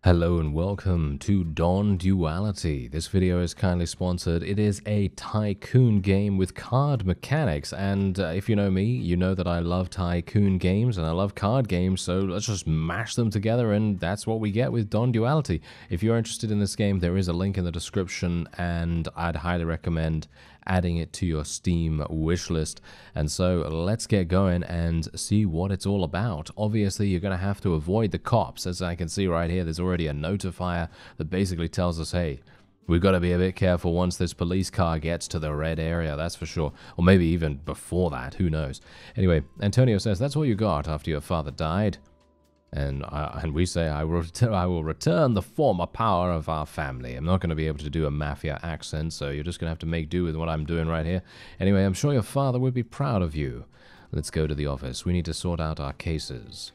Hello and welcome to Duality. This video is kindly sponsored. It is a tycoon game with card mechanics, and if you know me, you know that I love tycoon games and I love card games, so let's just mash them together, and that's what we get with Duality. If you're interested in this game, there is a link in the description, and I'd highly recommend adding it to your Steam wishlist. And so let's get going and see what it's all about. Obviously, you're going to have to avoid the cops. As I can see right here, there's already a notifier that basically tells us, hey, we've got to be a bit careful once this police car gets to the red area, that's for sure. Or maybe even before that, who knows. Anyway, Antonio says, that's all you got after your father died. And we say, I will return the former power of our family. I'm not going to be able to do a mafia accent, so you're just going to have to make do with what I'm doing right here. Anyway, I'm sure your father would be proud of you. Let's go to the office. We need to sort out our cases.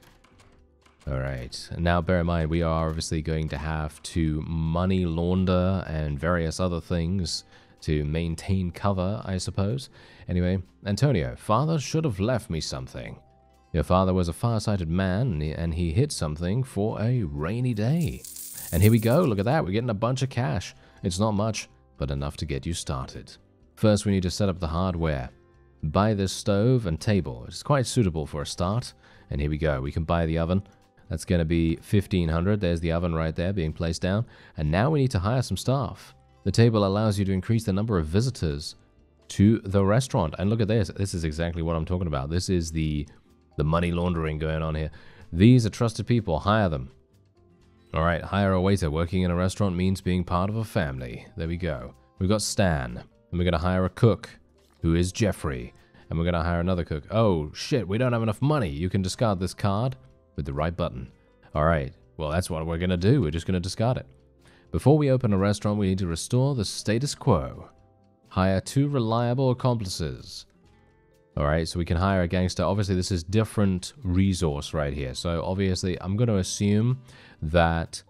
Alright, now bear in mind, we are obviously going to have to money launder and various other things to maintain cover, I suppose. Anyway, Antonio, father should have left me something. Your father was a far-sighted man, and he hid something for a rainy day. And here we go, look at that, we're getting a bunch of cash. It's not much, but enough to get you started. First, we need to set up the hardware. Buy this stove and table. It's quite suitable for a start. And here we go, we can buy the oven. That's going to be 1,500. There's the oven right there being placed down. And now we need to hire some staff. The table allows you to increase the number of visitors to the restaurant. And look at this, this is exactly what I'm talking about. This is the money laundering going on here. These are trusted people. Hire them. All right, hire a waiter. Working in a restaurant means being part of a family. There we go. We've got Stan. And we're going to hire a cook, who is Jeffrey. And we're going to hire another cook. Oh, shit, we don't have enough money. You can discard this card with the right button. All right, well, that's what we're going to do. We're just going to discard it. Before we open a restaurant, we need to restore the status quo. Hire 2 reliable accomplices. Alright, so we can hire a gangster. Obviously, this is different resource right here. So, obviously, I'm going to assume that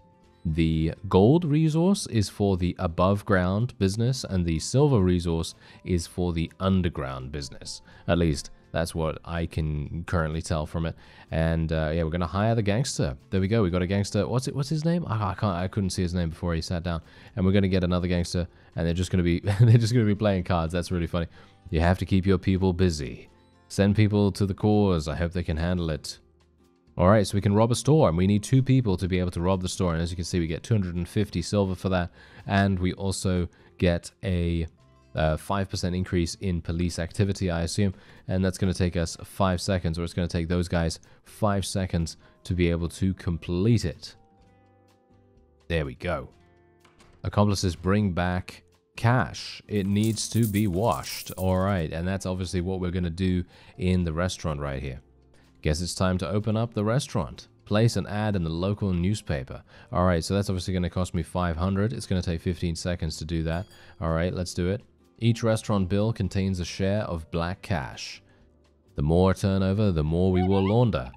the gold resource is for the above-ground business, and the silver resource is for the underground business. At least, that's what I can currently tell from it. And, yeah, we're going to hire the gangster. There we go. We got a gangster. What's his name? I couldn't see his name before he sat down. And we're going to get another gangster, and they're just going to be they're just going to be playing cards. That's really funny. You have to keep your people busy. Send people to the cause. I hope they can handle it. Alright, so we can rob a store, and we need 2 people to be able to rob the store. And as you can see, we get 250 silver for that. And we also get a 5% increase in police activity, I assume. And that's going to take us 5 seconds, or it's going to take those guys 5 seconds to be able to complete it. There we go. Accomplices bring back cash. It needs to be washed. Alright, and that's obviously what we're going to do in the restaurant right here. Guess it's time to open up the restaurant. Place an ad in the local newspaper. Alright, so that's obviously going to cost me 500. It's going to take 15 seconds to do that. Alright, let's do it. Each restaurant bill contains a share of black cash. The more turnover, the more we will launder.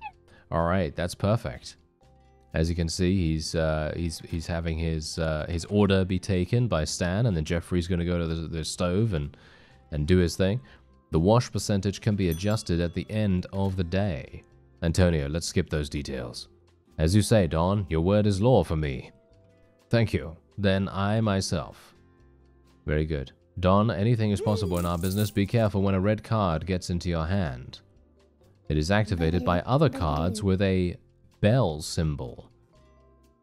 Alright, that's perfect. As you can see, he's having his order be taken by Stan, and then Jeffrey's going to go to the stove and do his thing. The wash percentage can be adjusted at the end of the day. Antonio, let's skip those details. As you say, Don, your word is law for me. Thank you. Then I myself. Very good. Don, anything is possible in our business. Be careful when a red card gets into your hand. It is activated by other cards with a bell symbol.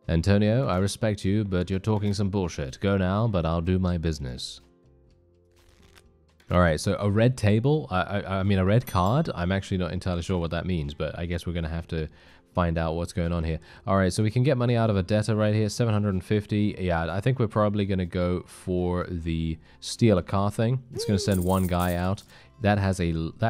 Antonio, I respect you, but you're talking some bullshit. Go now, but I'll do my business. Alright, so a red table, I mean a red card, I'm actually not entirely sure what that means, but I guess we're going to have to find out what's going on here. Alright, so we can get money out of a debtor right here, 750. Yeah, I think we're probably going to go for the steal a car thing. It's going to send 1 guy out. That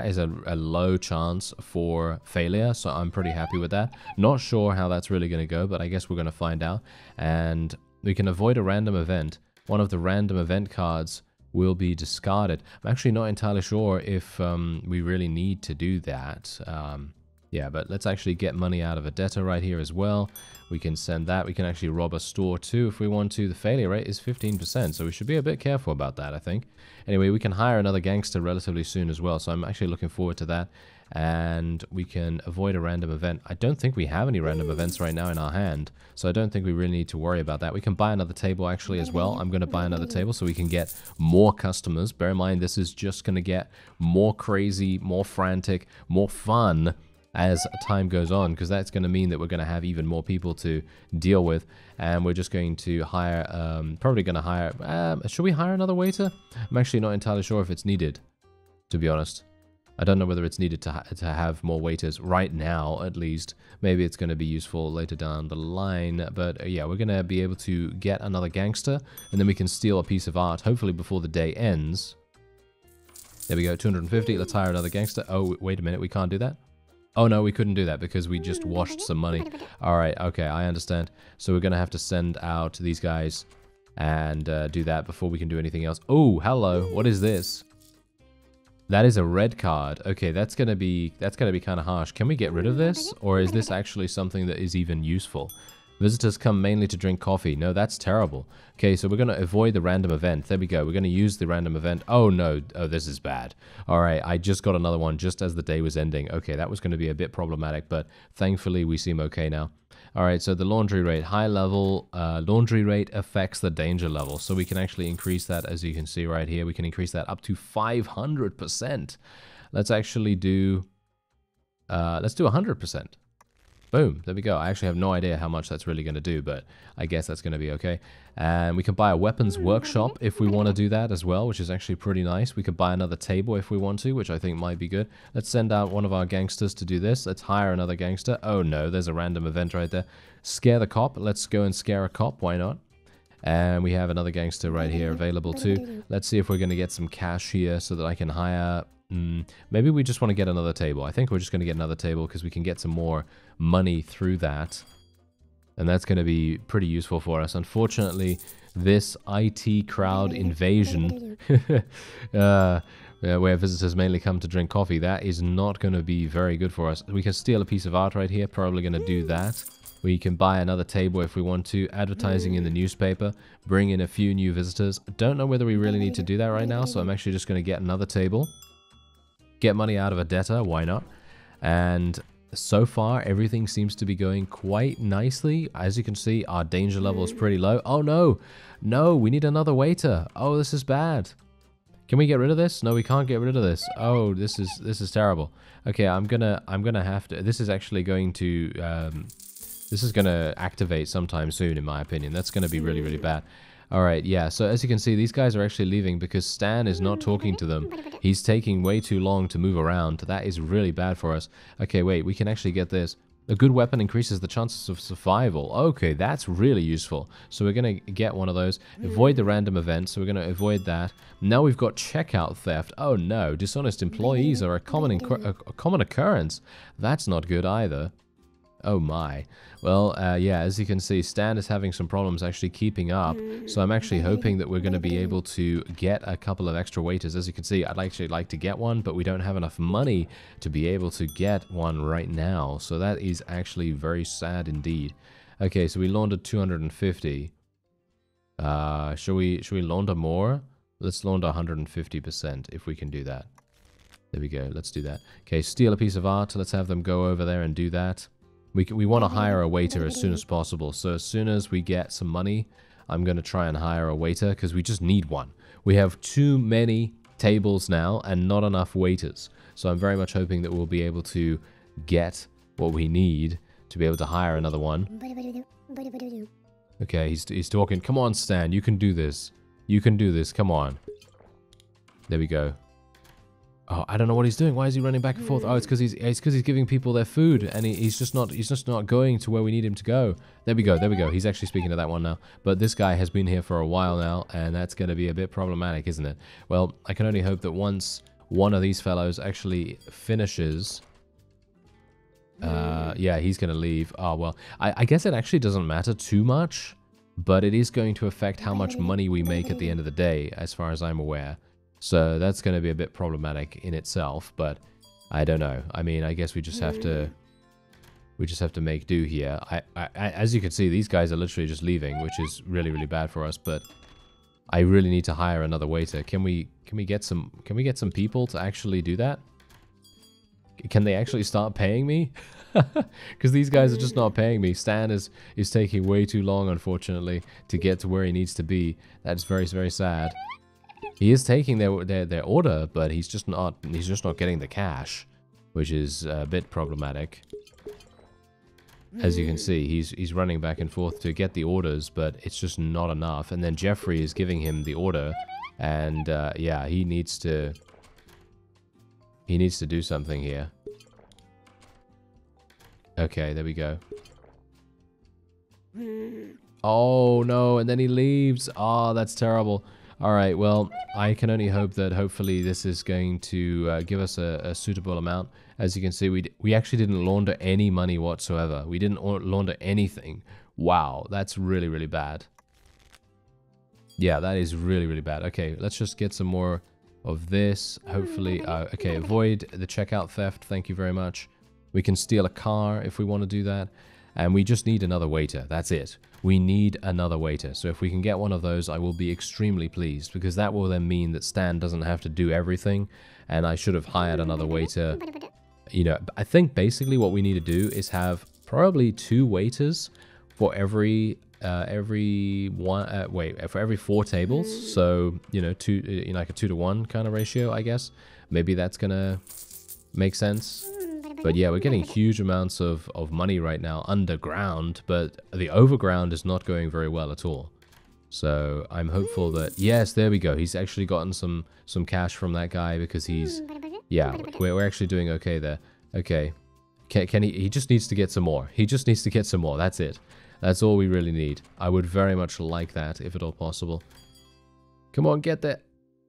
is a low chance for failure, so I'm pretty happy with that. Not sure how that's really going to go, but I guess we're going to find out. And we can avoid a random event. One of the random event cards will be discarded. I'm actually not entirely sure if we really need to do that. Yeah, but let's actually get money out of a debtor right here as well. We can send that. We can actually rob a store too if we want to. The failure rate is 15%, so we should be a bit careful about that, I think. Anyway, we can hire another gangster relatively soon as well, so I'm actually looking forward to that. and we can avoid a random event. I don't think we have any random events right now in our hand, so I don't think we really need to worry about that. We can buy another table actually as well. I'm going to buy another table so we can get more customers. Bear in mind, this is just going to get more crazy, more frantic, more fun as time goes on, because that's going to mean that we're going to have even more people to deal with, and we're just going to hire, probably going to hire, should we hire another waiter? I'm actually not entirely sure if it's needed, to be honest. I don't know whether it's needed to have more waiters right now, at least. Maybe it's going to be useful later down the line, but yeah, we're going to be able to get another gangster, and then we can steal a piece of art, hopefully before the day ends. There we go, 250, let's hire another gangster. Oh, wait a minute, we can't do that? Oh no, we couldn't do that because we just washed some money. Alright, okay, I understand. So we're going to have to send out these guys and do that before we can do anything else. Oh, hello, what is this? That is a red card. Okay, that's gonna be kind of harsh. Can we get rid of this? Or is this actually something that is even useful? Visitors come mainly to drink coffee. No, that's terrible. Okay, so we're going to avoid the random event. There we go. We're going to use the random event. Oh, no. Oh, this is bad. All right, I just got another one just as the day was ending. Okay, that was going to be a bit problematic, but thankfully we seem okay now. All right, so the laundry rate. High level laundry rate affects the danger level. So we can actually increase that, as you can see right here. We can increase that up to 500%. Let's actually do... let's do 100%. Boom, there we go. I actually have no idea how much that's really going to do, but I guess that's going to be okay. And we can buy a weapons workshop if we want to do that as well, which is actually pretty nice. We could buy another table if we want to, which I think might be good. Let's send out one of our gangsters to do this. Let's hire another gangster. Oh no, there's a random event right there. Scare the cop. Let's go and scare a cop. Why not? And we have another gangster right here available too. Let's see if we're going to get some cash here so that I can hire... maybe we just want to get another table. I think we're just going to get another table because we can get some more money through that. And that's going to be pretty useful for us. Unfortunately, this IT crowd invasion, where visitors mainly come to drink coffee, that is not going to be very good for us. We can steal a piece of art right here. Probably going to do that. We can buy another table if we want to. Advertising in the newspaper. Bring in a few new visitors. Don't know whether we really need to do that right now, so I'm actually just going to get another table. Get money out of a debtor, why not? And so far, everything seems to be going quite nicely. As you can see, our danger level is pretty low. Oh no! No, we need another waiter. Oh, this is bad. Can we get rid of this? No, we can't get rid of this. Oh, this is terrible. Okay, I'm gonna have to... This is actually going to... this is gonna activate sometime soon, in my opinion. That's gonna be really, really bad. Alright, yeah, so as you can see, these guys are actually leaving because Stan is not talking to them. He's taking way too long to move around. That is really bad for us. Okay, wait, we can actually get this. A good weapon increases the chances of survival. Okay, that's really useful. So we're going to get one of those. Avoid the random event, so we're going to avoid that. Now we've got checkout theft. Oh no, dishonest employees are a common occurrence. That's not good either. Oh my. Well, yeah, as you can see, Stan is having some problems actually keeping up. So I'm actually hoping that we're going to be able to get a couple of extra waiters. As you can see, I'd actually like to get one, but we don't have enough money to be able to get one right now. So that is actually very sad indeed. Okay, so we laundered 250. Should we launder more? Let's launder 150% if we can do that. There we go. Let's do that. Okay, steal a piece of art. Let's have them go over there and do that. We want to hire a waiter as soon as possible. So as soon as we get some money, I'm going to try and hire a waiter because we just need one. We have too many tables now and not enough waiters. So I'm very much hoping that we'll be able to get what we need to be able to hire another one. Okay, he's talking. Come on, Stan. You can do this. You can do this. Come on. There we go. Oh, I don't know what he's doing. Why is he running back and forth? Oh, it's because he's giving people their food, and he's just not going to where we need him to go. There we go. There we go. He's actually speaking to that one now. But this guy has been here for a while now, and that's going to be a bit problematic, isn't it? Well, I can only hope that once one of these fellows actually finishes, yeah, he's going to leave. Oh well, I guess it actually doesn't matter too much, but it is going to affect how much money we make at the end of the day, as far as I'm aware. So that's going to be a bit problematic in itself, but I don't know. I mean, I guess we just have to make do here. As you can see, these guys are literally just leaving, which is really, really bad for us, but I really need to hire another waiter. Can we get some people to actually do that? Can they actually start paying me? Because these guys are just not paying me. Stan is taking way too long, unfortunately, to get to where he needs to be. That's very, very sad. He is taking their order, but he's just not getting the cash, which is a bit problematic. As you can see, he's running back and forth to get the orders, but it's just not enough. And then Jeffrey is giving him the order, and yeah, he needs to do something here. Okay, there we go. Oh no, and then he leaves. Oh, that's terrible. Alright, well, I can only hope that hopefully this is going to give us a suitable amount. As you can see, we actually didn't launder any money whatsoever. We didn't launder anything. Wow, that's really, really bad. Yeah, that is really, really bad. Okay, let's just get some more of this. Hopefully, okay, avoid the checkout theft. Thank you very much. We can steal a car if we want to do that. And we just need another waiter. That's it. We need another waiter. So if we can get one of those, I will be extremely pleased, because that will then mean that Stan doesn't have to do everything. And I should have hired another waiter. You know, I think basically what we need to do is have probably 2 waiters for every 4 tables. So, you know, like a 2-to-1 kind of ratio, I guess. Maybe that's gonna make sense. But yeah, we're getting huge amounts of money right now underground, but the overground is not going very well at all. So I'm hopeful that, yes, there we go. He's actually gotten some cash from that guy, because he's, yeah, we're actually doing okay there. Okay. Can he just needs to get some more. He just needs to get some more. That's it. That's all we really need. I would very much like that, if at all possible. Come on, get there.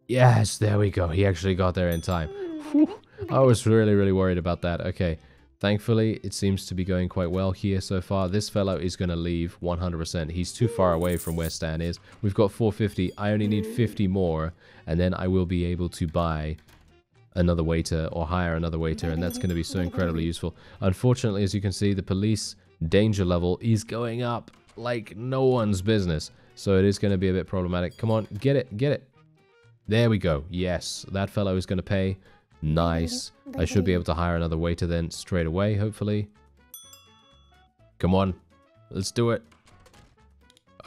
Yes, there we go. He actually got there in time. Whew. I was really, really worried about that. Okay, thankfully, it seems to be going quite well here so far. This fellow is going to leave 100%. He's too far away from where Stan is. We've got 450. I only need 50 more, and then I will be able to buy another waiter or hire another waiter, and that's going to be so incredibly useful. Unfortunately, as you can see, the police danger level is going up like no one's business. So it is going to be a bit problematic. Come on, get it, get it. There we go. Yes, that fellow is going to pay. Nice. I should be able to hire another waiter then straight away, hopefully. Come on. Let's do it.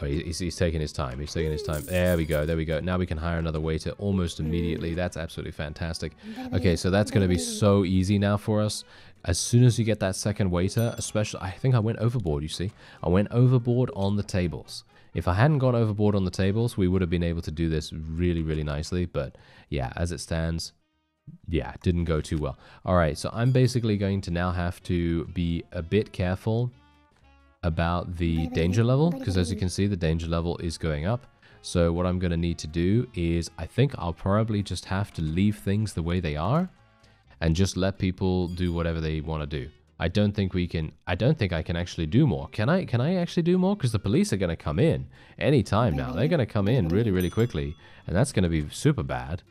Oh, he's taking his time. He's taking his time. There we go. There we go. Now we can hire another waiter almost immediately. That's absolutely fantastic. Okay, so that's going to be so easy now for us. As soon as you get that second waiter, especially, I think I went overboard, you see. I went overboard on the tables. If I hadn't gone overboard on the tables, we would have been able to do this really, really nicely. But yeah, as it stands, yeah, it didn't go too well. All right, so I'm basically going to now have to be a bit careful about the danger level, because as you can see, the danger level is going up. So what I'm going to need to do is, I think I'll probably just have to leave things the way they are and just let people do whatever they want to do. I don't think I can actually do more. Can I actually do more? Because the police are going to come in any time now. They're going to come in really, really quickly, and that's going to be super bad.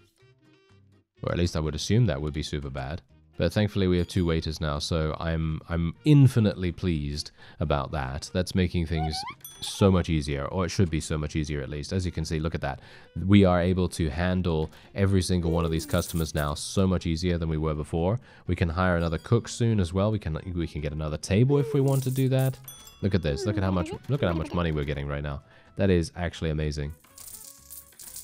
Or at least I would assume that would be super bad. But thankfully we have 2 waiters now, so I'm infinitely pleased about that. That's making things so much easier, or it should be so much easier at least. As you can see, look at that. We are able to handle every single one of these customers now so much easier than we were before. We can hire another cook soon as well. We can get another table if we want to do that. Look at this. Look at how much money we're getting right now. That is actually amazing.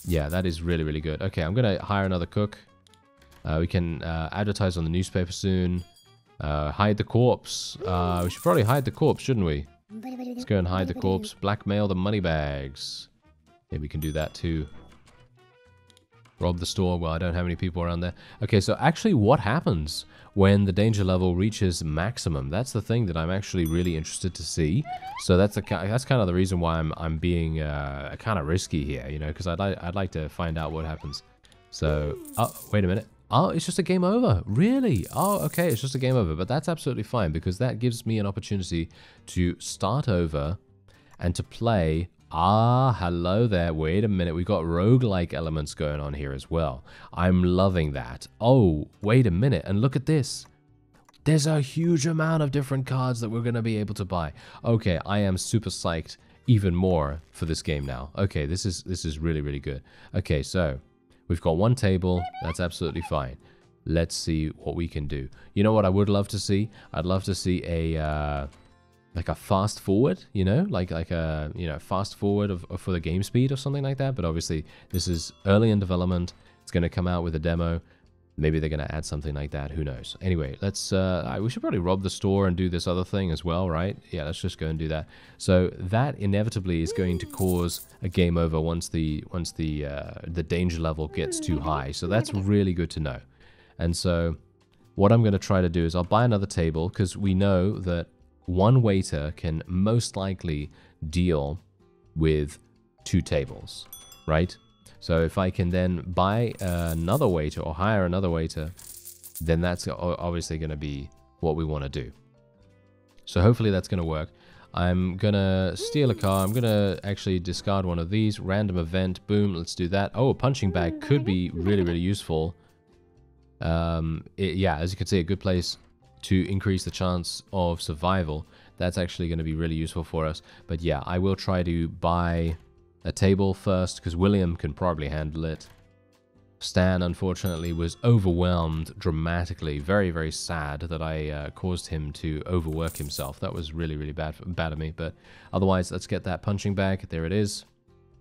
Yeah, that is really, really good. Okay, I'm going to hire another cook. We can advertise on the newspaper soon. Hide the corpse. We should probably hide the corpse, shouldn't we? Let's go and hide the corpse. Blackmail the money bags. Yeah, we can do that too. Rob the store. Well, I don't have any people around there. Okay, so actually what happens when the danger level reaches maximum? That's the thing that I'm actually really interested to see. So that's kind of the reason why I'm being kind of risky here, you know, because I'd like to find out what happens. So, oh, wait a minute. Oh, it's just a game over. Really? Oh, okay. It's just a game over. But that's absolutely fine, because that gives me an opportunity to start over and to play. Ah, hello there. Wait a minute. We've got roguelike elements going on here as well. I'm loving that. Oh, wait a minute. And look at this. There's a huge amount of different cards that we're going to be able to buy. Okay, I am super psyched even more for this game now. Okay, this is really, really good. Okay, so we've got 1 table. That's absolutely fine. let's see what we can do. You know what I would love to see? I'd love to see a like a fast forward, you know, like a fast forward for the game speed or something like that. But obviously, this is early in development. It's going to come out with a demo. Maybe they're going to add something like that. Who knows? Anyway, let's. We should probably rob the store and do this other thing as well, right? Yeah, let's just go and do that. So that inevitably is going to cause a game over once the danger level gets too high. So that's really good to know. And so what I'm going to try to do is I'll buy another table because we know that one waiter can most likely deal with 2 tables, right? So if I can then buy another waiter or hire another waiter, then that's obviously going to be what we want to do. So hopefully that's going to work. I'm going to steal a car. I'm going to actually discard one of these. Random event. Boom. Let's do that. Oh, a punching bag could be really, really useful. Yeah, as you can see, a good place to increase the chance of survival. That's actually going to be really useful for us. But yeah, I will try to buy a table first because William can probably handle it. Stan, unfortunately, was overwhelmed dramatically. Very, very sad that I caused him to overwork himself. That was really, really bad of me. But otherwise, let's get that punching bag. There it is.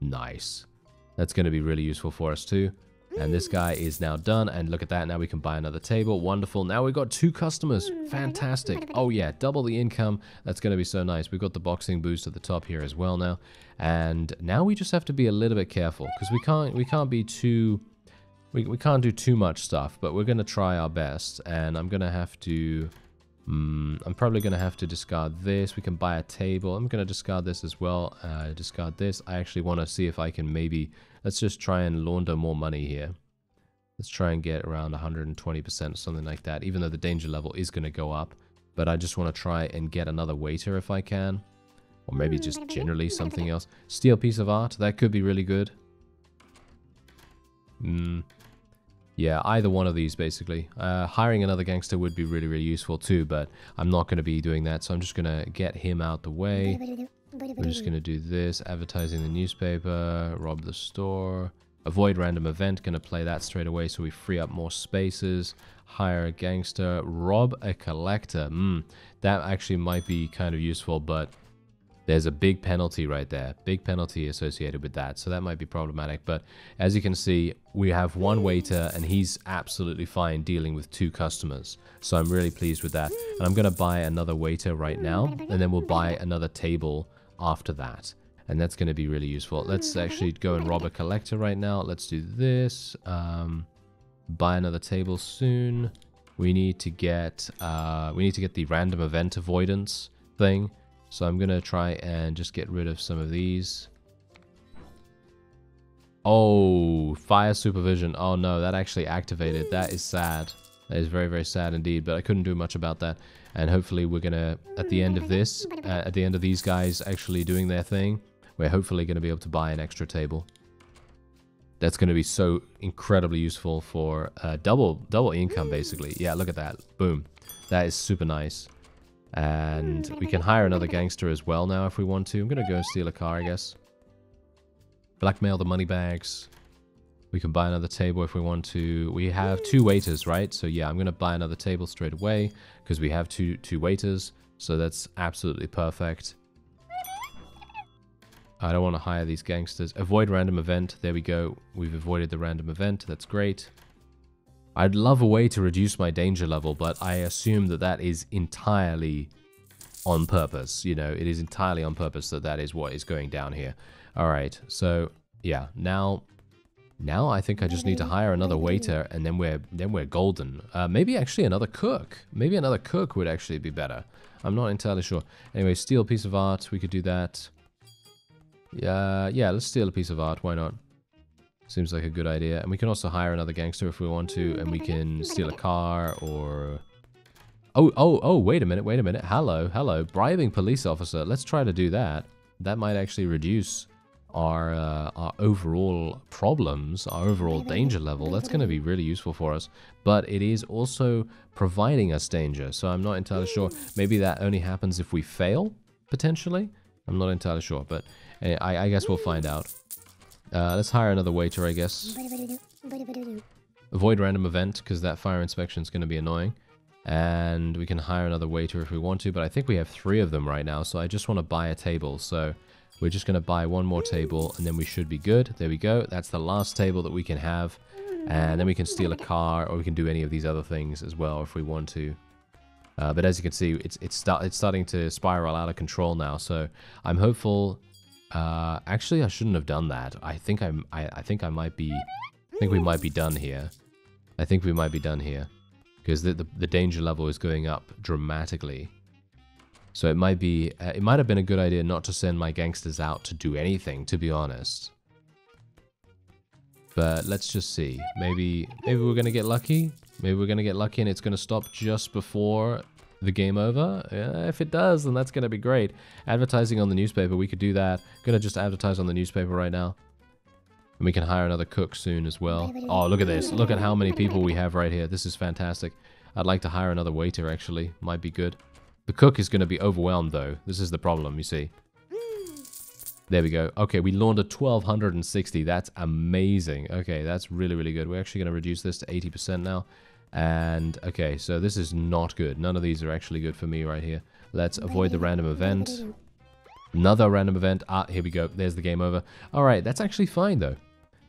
Nice. That's going to be really useful for us too. And this guy is now done. And look at that. Now we can buy another table. Wonderful. Now we've got 2 customers. Fantastic. Oh yeah, double the income. That's going to be so nice. We've got the boxing boost at the top here as well now. And now we just have to be a little bit careful because we can't be too... We can't do too much stuff, but we're going to try our best. And I'm going to have to... I'm probably going to have to discard this. We can buy a table. I'm going to discard this as well. Discard this. I actually want to see if I can maybe... Let's just try and launder more money here. Let's try and get around 120% or something like that, even though the danger level is going to go up. But I just want to try and get another waiter if I can. Or maybe just generally something else. Steal piece of art. That could be really good. Yeah, either one of these, basically. Hiring another gangster would be really, really useful too, but I'm not going to be doing that, so I'm just going to get him out the way. We're just going to do this. Advertising the newspaper. Rob the store. Avoid random event. Going to play that straight away so we free up more spaces. Hire a gangster. Rob a collector. That actually might be kind of useful, but there's a big penalty right there. Big penalty associated with that. So that might be problematic. But as you can see, we have 1 waiter and he's absolutely fine dealing with 2 customers. So I'm really pleased with that. And I'm going to buy another waiter right now. And then we'll buy another table after that. And that's going to be really useful. Let's actually go and rob a collector right now. Let's do this. Buy another table soon. We need to get the random event avoidance thing. So I'm going to try and just get rid of some of these. Oh, fire supervision. Oh no, that actually activated. That is sad. That is very, very sad indeed, but I couldn't do much about that. And hopefully we're going to, at the end of this, at the end of these guys actually doing their thing, we're hopefully going to be able to buy an extra table. That's going to be so incredibly useful for double income, basically. Yeah, look at that. Boom. That is super nice. And we can hire another gangster as well now if we want to. I'm going to go and steal a car, I guess. Blackmail the money bags. We can buy another table if we want to. We have 2 waiters, right? So yeah, I'm going to buy another table straight away because we have two waiters. So that's absolutely perfect. I don't want to hire these gangsters. Avoid random event. There we go. We've avoided the random event. That's great. I'd love a way to reduce my danger level, but I assume that that is entirely on purpose. You know, it is entirely on purpose that that is what is going down here. All right, so yeah, now I think I just need to hire another waiter, and then we're golden. Maybe actually another cook. Maybe another cook would actually be better. I'm not entirely sure. Anyway, steal a piece of art. We could do that. Yeah, let's steal a piece of art. Why not? Seems like a good idea. And we can also hire another gangster if we want to, and we can steal a car or... Oh, wait a minute. Hello. Bribing police officer. Let's try to do that. That might actually reduce our overall problems, our overall danger level. That's going to be really useful for us. But it is also providing us danger, so I'm not entirely sure. Maybe that only happens if we fail, potentially? I'm not entirely sure, but I guess we'll find out. Let's hire another waiter, I guess. avoid random event because that fire inspection is going to be annoying. And we can hire another waiter if we want to, but I think we have 3 of them right now, so I just want to buy a table. So we're just going to buy 1 more table, and then we should be good. There we go. That's the last table that we can have. And then we can steal a car, or we can do any of these other things as well if we want to. But as you can see, it's starting to spiral out of control now. So I'm hopeful. Actually, I shouldn't have done that. I think we might be done here. I think we might be done here. Because the danger level is going up dramatically. So it might have been a good idea not to send my gangsters out to do anything, to be honest. But let's just see. Maybe we're going to get lucky. Maybe we're going to get lucky and it's going to stop just before the game over. Yeah, if it does, then that's going to be great. Advertising on the newspaper, we could do that. Going to just advertise on the newspaper right now. And we can hire another cook soon as well. Oh, look at this. Look at how many people we have right here. This is fantastic. I'd like to hire another waiter, actually. Might be good. The cook is going to be overwhelmed, though. This is the problem, you see. There we go. Okay, we laundered 1,260. That's amazing. Okay, that's really, really good. We're actually going to reduce this to 80% now. And, okay, so this is not good. None of these are actually good for me right here. Let's avoid the random event. Another random event. Ah, here we go. There's the game over. All right, that's actually fine, though.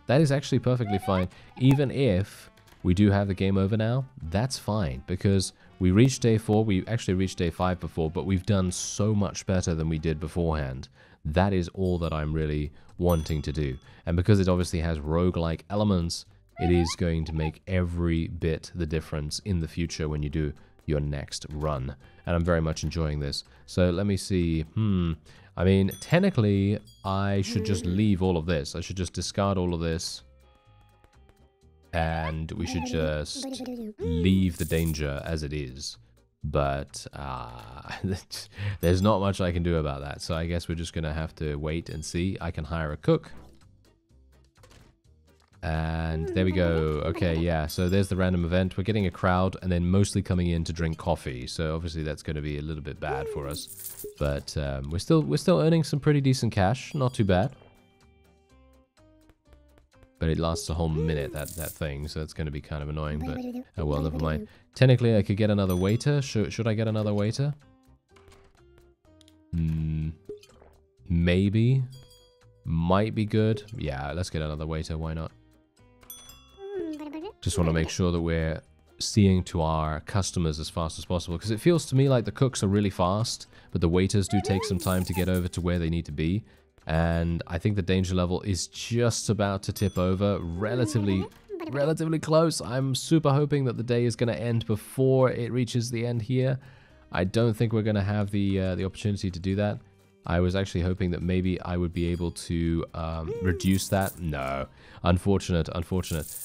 That is actually perfectly fine. Even if we do have the game over now, that's fine. Because we reached day 4. We actually reached day 5 before, but we've done so much better than we did beforehand. That is all that I'm really wanting to do. And because it obviously has roguelike elements, it is going to make every bit the difference in the future when you do your next run. And I'm very much enjoying this. So let me see. I mean, technically, I should just leave all of this. I should just discard all of this. And we should just leave the danger as it is. But there's not much I can do about that. So I guess we're just going to have to wait and see. I can hire a cook. And there we go. Okay, yeah. So there's the random event. We're getting a crowd and then mostly coming in to drink coffee. So obviously that's going to be a little bit bad for us. But we're still earning some pretty decent cash. Not too bad. But it lasts a whole minute, that thing. So it's going to be kind of annoying. But oh well, never mind. Technically, I could get another waiter. Should I get another waiter? Maybe. Might be good. Yeah, let's get another waiter. Why not? Just want to make sure that we're seeing to our customers as fast as possible. Because it feels to me like the cooks are really fast, but the waiters do take some time to get over to where they need to be. And I think the danger level is just about to tip over. Relatively close. I'm super hoping that the day is going to end before it reaches the end here. I don't think we're going to have the opportunity to do that. I was actually hoping that maybe I would be able to reduce that. No, unfortunate.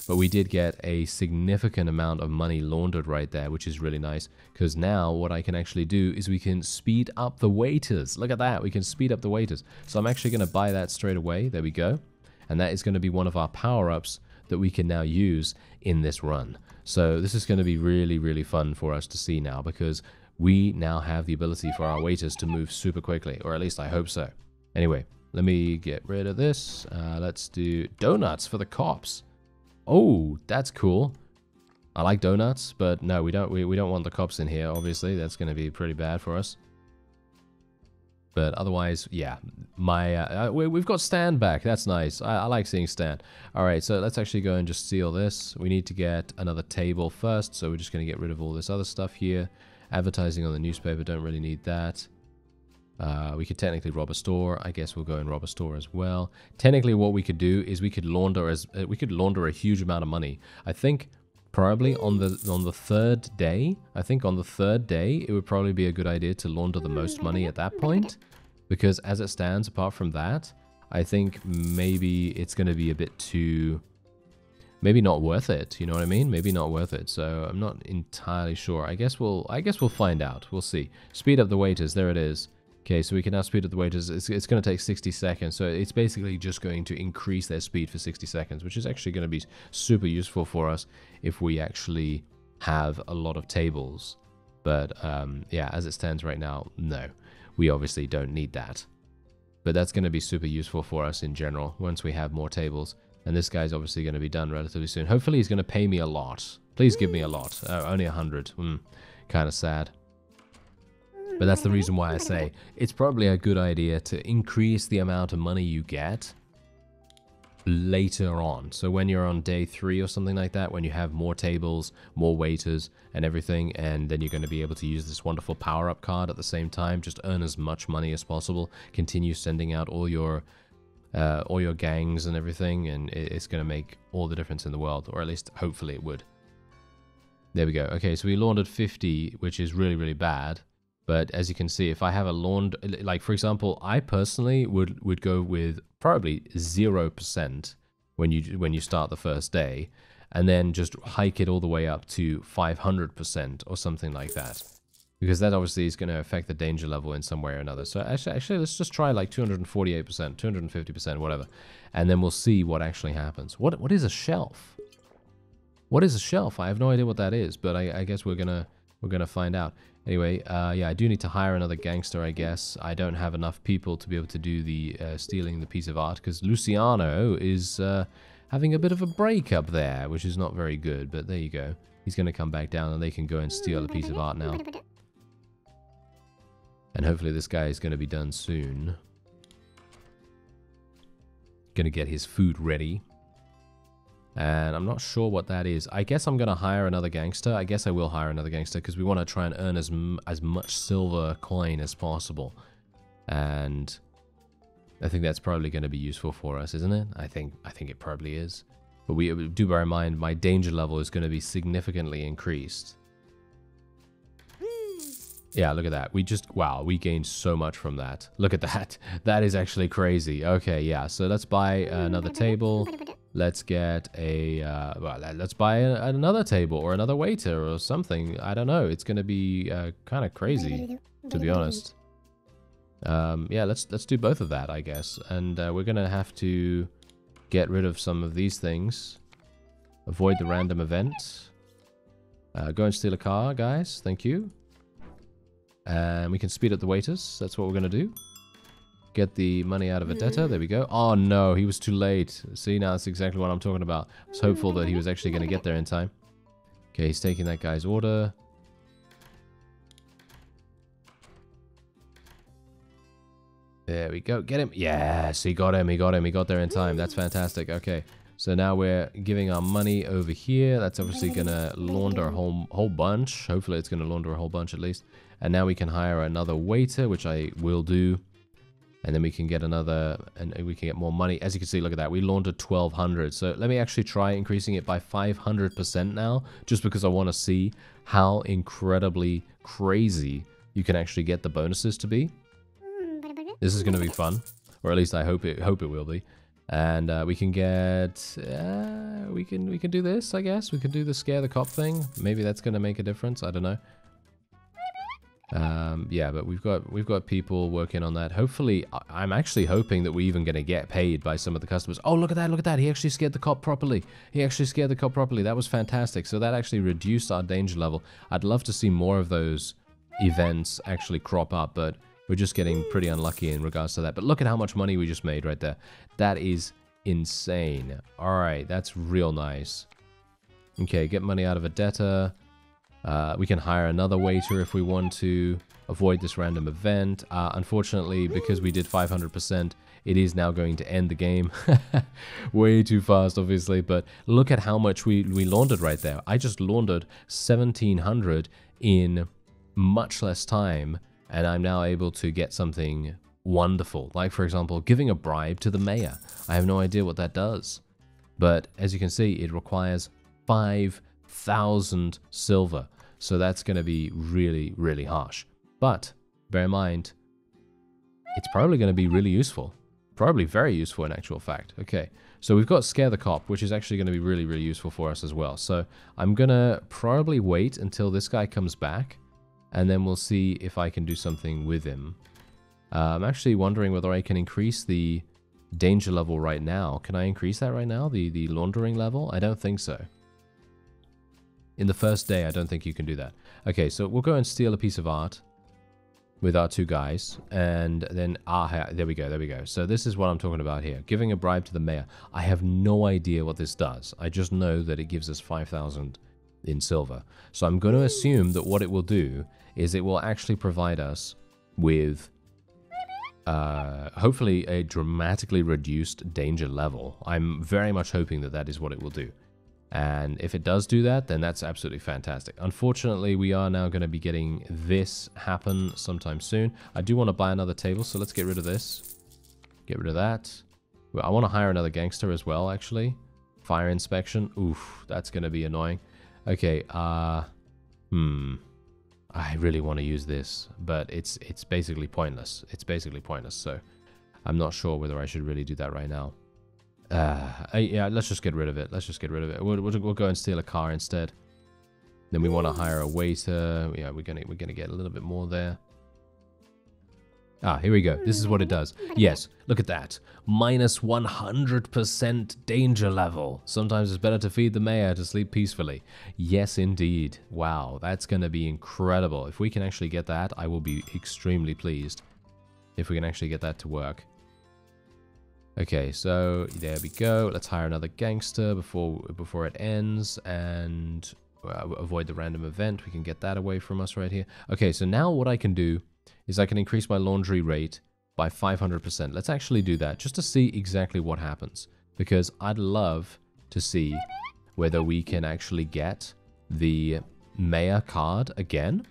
But we did get a significant amount of money laundered right there, which is really nice. Because now what I can actually do is we can speed up the waiters. Look at that. We can speed up the waiters. So I'm actually going to buy that straight away. There we go. And that is going to be one of our power-ups that we can now use in this run. So this is going to be really, really fun for us to see now, because we now have the ability for our waiters to move super quickly, or at least I hope so. Anyway, let me get rid of this. Let's do donuts for the cops. Oh, that's cool. I like donuts, but no, we don't want the cops in here, obviously. That's going to be pretty bad for us. But otherwise, yeah, we've got Stan back. That's nice. I like seeing Stan. All right, so let's actually go and just steal this. We need to get another table first, so we're just going to get rid of all this other stuff here. Advertising on the newspaper, don't really need that. We could technically rob a store. I guess we'll go and rob a store as well. Technically, what we could do is we could launder a huge amount of money. I think probably on the third day. I think on the third day, it would probably be a good idea to launder the most money at that point, because as it stands, apart from that, I think maybe it's going to be a bit too. Maybe not worth it, you know what I mean? Maybe not worth it, so I'm not entirely sure. I guess we'll find out. We'll see. Speed up the waiters, there it is. Okay, so we can now speed up the waiters. It's going to take 60 seconds, so it's basically just going to increase their speed for 60 seconds, which is actually going to be super useful for us if we actually have a lot of tables. But yeah, as it stands right now, no. We obviously don't need that. But that's going to be super useful for us in general once we have more tables. And this guy's obviously going to be done relatively soon. Hopefully he's going to pay me a lot. Please give me a lot. Only 100. Kind of sad. But that's the reason why I say it's probably a good idea to increase the amount of money you get later on. So when you're on day 3 or something like that, when you have more tables, more waiters and everything, and then you're going to be able to use this wonderful power-up card at the same time, just earn as much money as possible, continue sending out all your gangs and everything, and it's going to make all the difference in the world, or at least hopefully it would. There we go. Okay, so we laundered 50, which is really, really bad. But as you can see, if I have a like for example, I personally would go with probably 0% when you start the first day, and then just hike it all the way up to 500% or something like that, because that obviously is going to affect the danger level in some way or another. So actually let's just try like 248%, 250%, whatever, and then we'll see what actually happens. What is a shelf? What is a shelf? I have no idea what that is, but I guess we're gonna find out. Anyway, yeah, I do need to hire another gangster, I guess. I don't have enough people to be able to do the stealing the piece of art, because Luciano is having a bit of a break up there, which is not very good, but there you go. He's going to come back down and they can go and steal a piece of art now. And hopefully this guy is going to be done soon. Going to get his food ready. And I'm not sure what that is. I guess I'm going to hire another gangster. I guess I will hire another gangster because we want to try and earn as much silver coin as possible. And I think that's probably going to be useful for us, isn't it? I think it probably is. But we do bear in mind my danger level is going to be significantly increased. Yeah, look at that. Wow, we gained so much from that. Look at that. That is actually crazy. Okay, yeah. So let's buy another table. Let's get a, let's buy another table or another waiter or something. I don't know. It's going to be kind of crazy, to be honest. Yeah, let's do both of that, I guess. And we're going to have to get rid of some of these things. Avoid the random event. Go and steal a car, guys. Thank you. And we can speed up the waiters. That's what we're going to do. Get the money out of a debtor. There we go. Oh, no. He was too late. See, now that's exactly what I'm talking about. I was hopeful that he was actually going to get there in time. Okay, he's taking that guy's order. There we go. Get him. Yes, he got him. He got him. He got there in time. That's fantastic. Okay. So now we're giving our money over here. That's obviously going to launder a whole bunch. Hopefully it's going to launder a whole bunch at least. And now we can hire another waiter, which I will do. And then we can get another, and we can get more money. As you can see, look at that. We laundered 1,200. So let me actually try increasing it by 500% now, just because I want to see how incredibly crazy you can actually get the bonuses to be. This is going to be fun, or at least I hope it will be. And we can get, we can do this, I guess. We can do the scare the cop thing. Maybe that's going to make a difference. I don't know. Yeah, but we've got people working on that. Hopefully, I'm actually hoping that we're even going to get paid by some of the customers. Oh, look at that, look at that. He actually scared the cop properly. He actually scared the cop properly. That was fantastic. So that actually reduced our danger level. I'd love to see more of those events actually crop up, but we're just getting pretty unlucky in regards to that. But look at how much money we just made right there. That is insane. All right, that's real nice. Okay, get money out of a debtor. We can hire another waiter if we want to. Avoid this random event. Unfortunately, because we did 500%, it is now going to end the game. Way too fast, obviously. But look at how much we laundered right there. I just laundered 1,700 in much less time. And I'm now able to get something wonderful. Like, for example, giving a bribe to the mayor. I have no idea what that does. But as you can see, it requires 5,000 silver. So that's going to be really, really harsh. But bear in mind, it's probably going to be really useful. Probably very useful in actual fact. Okay, so we've got Scare the Cop, which is actually going to be really, really useful for us as well. So I'm going to probably wait until this guy comes back. And then we'll see if I can do something with him. I'm actually wondering whether I can increase the danger level right now. Can I increase that right now? The laundering level? I don't think so. In the first day, I don't think you can do that. Okay, so we'll go and steal a piece of art. with our two guys, and then there we go, there we go. So this is what I'm talking about here, giving a bribe to the mayor. I have no idea what this does. I just know that it gives us 5,000 in silver. So I'm going to assume that what it will do is it will actually provide us with hopefully a dramatically reduced danger level. I'm very much hoping that that is what it will do. And if it does do that, then that's absolutely fantastic. Unfortunately, we are now going to be getting this happen sometime soon. I do want to buy another table, so let's get rid of this. Get rid of that. Well, I want to hire another gangster as well, actually. Fire inspection. Oof, that's going to be annoying. Okay, I really want to use this, but it's basically pointless. It's basically pointless, so I'm not sure whether I should really do that right now. Yeah, let's just get rid of it. Let's just get rid of it. We'll go and steal a car instead. Then we want to hire a waiter. Yeah, we're gonna get a little bit more there. Ah, here we go. This is what it does. Yes, look at that. Minus 100% danger level. Sometimes it's better to feed the mayor to sleep peacefully. Yes, indeed. Wow, that's gonna be incredible. If we can actually get that, I will be extremely pleased. If we can actually get that to work. Okay, so there we go. Let's hire another gangster before it ends, and avoid the random event. We can get that away from us right here. Okay, so now what I can do is I can increase my laundry rate by 500%. Let's actually do that just to see exactly what happens, because I'd love to see whether we can actually get the mayor card again.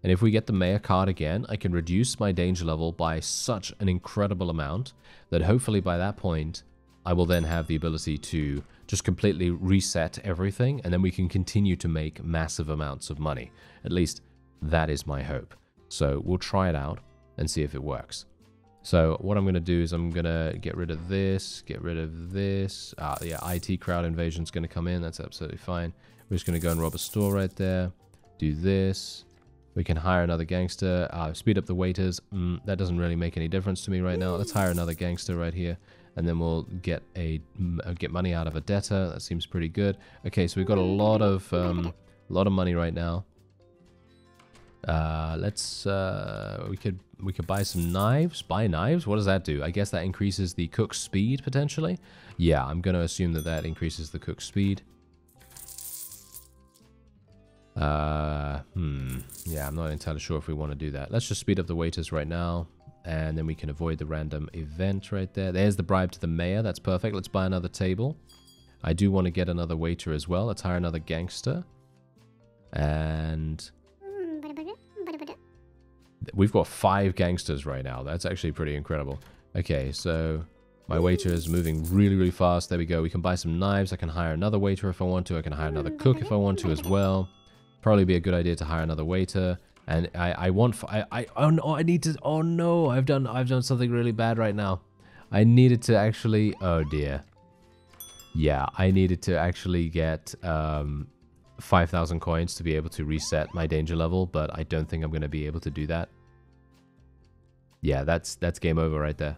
And if we get the mayor card again, I can reduce my danger level by such an incredible amount that hopefully by that point, I will then have the ability to just completely reset everything, and then we can continue to make massive amounts of money. At least that is my hope. So we'll try it out and see if it works. So what I'm going to do is I'm going to get rid of this, get rid of this. Yeah, IT crowd invasion is going to come in. That's absolutely fine. We're just going to go and rob a store right there. Do this. We can hire another gangster, speed up the waiters. That doesn't really make any difference to me right now. Let's hire another gangster right here, and then we'll get money out of a debtor. That seems pretty good. Okay, so we've got a lot of money right now. We could buy some knives. Buy knives? What does that do? I guess that increases the cook's speed potentially. Yeah, I'm going to assume that that increases the cook's speed. Yeah, I'm not entirely sure if we want to do that. Let's just speed up the waiters right now, and then we can avoid the random event right there. There's the bribe to the mayor. That's perfect. Let's buy another table. I do want to get another waiter as well. Let's hire another gangster. And we've got 5 gangsters right now. That's actually pretty incredible. Okay, so my waiter is moving really, really fast. There we go. We can buy some knives. I can hire another waiter if I want to. I can hire another cook if I want to as well. Probably be a good idea to hire another waiter. And oh no, oh no, I've done something really bad right now. I needed to actually, oh dear. Yeah, I needed to actually get 5,000 coins to be able to reset my danger level, but I don't think I'm going to be able to do that. Yeah, that's game over right there.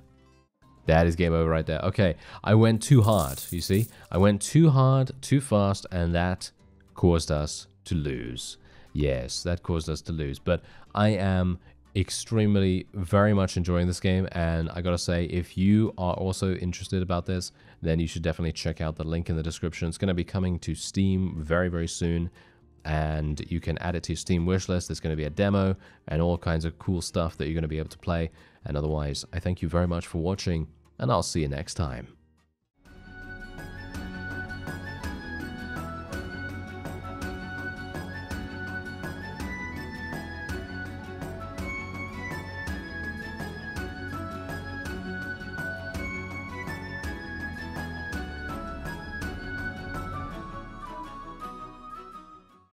That is game over right there. Okay, I went too hard, you see? I went too hard, too fast, and that caused us to lose. Yes, that caused us to lose. But I am extremely, very much enjoying this game, and I gotta say, if you are also interested about this, then you should definitely check out the link in the description. It's going to be coming to Steam very, very soon, and you can add it to your Steam wishlist. There's going to be a demo and all kinds of cool stuff that you're going to be able to play. And otherwise, I thank you very much for watching, and I'll see you next time.